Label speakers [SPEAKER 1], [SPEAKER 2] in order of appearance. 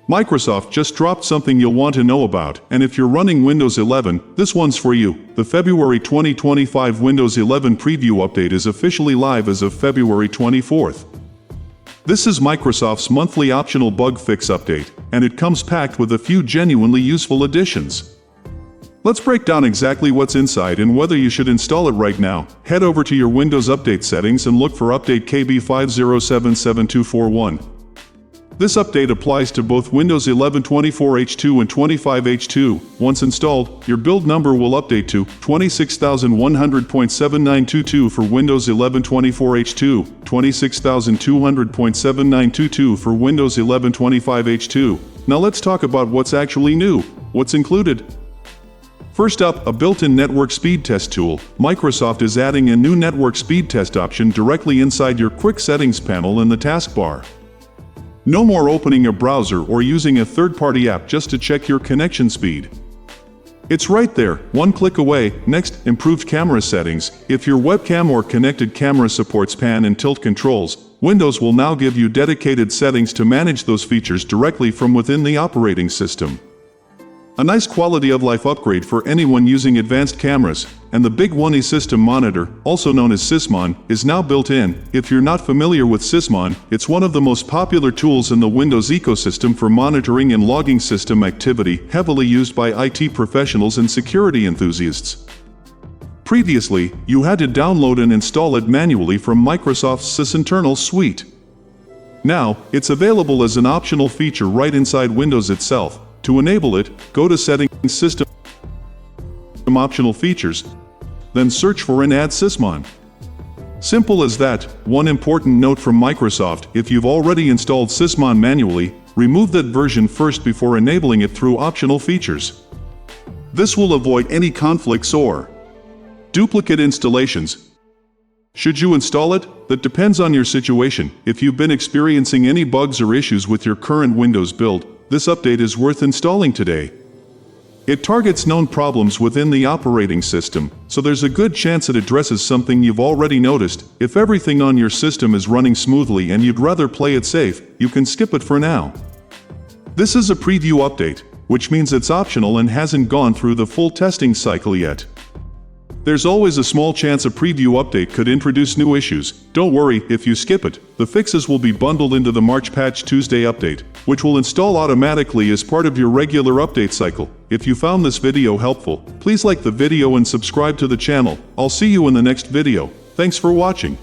[SPEAKER 1] Microsoft just dropped something you'll want to know about, and if you're running Windows 11, this one's for you. The February 2025 Windows 11 preview update is officially live as of February 24th. This is Microsoft's monthly optional bug fix update, and it comes packed with a few genuinely useful additions. Let's break down exactly what's inside and whether you should install it right now. Head over to your Windows Update settings and look for update KB5077241. This update applies to both Windows 11 24H2 and 25H2. Once installed, your build number will update to 26100.7922 for Windows 11 24H2, 26200.7922 for Windows 11 25H2. Now let's talk about what's actually new. What's included? First up, a built-in network speed test tool. Microsoft is adding a new network speed test option directly inside your quick settings panel in the taskbar. No more opening a browser or using a third-party app just to check your connection speed. It's right there, one click away. Next, improved camera settings. If your webcam or connected camera supports pan and tilt controls, Windows will now give you dedicated settings to manage those features directly from within the operating system. A nice quality of life upgrade for anyone using advanced cameras, and the Big One System Monitor, also known as Sysmon, is now built in. If you're not familiar with Sysmon, it's one of the most popular tools in the Windows ecosystem for monitoring and logging system activity, heavily used by IT professionals and security enthusiasts. Previously, you had to download and install it manually from Microsoft's Sysinternal suite. Now, it's available as an optional feature right inside Windows itself. To enable it, go to Settings, System, Optional Features, then search for and add Sysmon. Simple as that. One important note from Microsoft: if you've already installed Sysmon manually, remove that version first before enabling it through optional features. This will avoid any conflicts or duplicate installations. Should you install it? That depends on your situation. If you've been experiencing any bugs or issues with your current Windows build, this update is worth installing today. It targets known problems within the operating system, so there's a good chance it addresses something you've already noticed. If everything on your system is running smoothly and you'd rather play it safe, you can skip it for now. This is a preview update, which means it's optional and hasn't gone through the full testing cycle yet. There's always a small chance a preview update could introduce new issues. Don't worry if you skip it. The fixes will be bundled into the March Patch Tuesday update, which will install automatically as part of your regular update cycle. If you found this video helpful, please like the video and subscribe to the channel. I'll see you in the next video. Thanks for watching.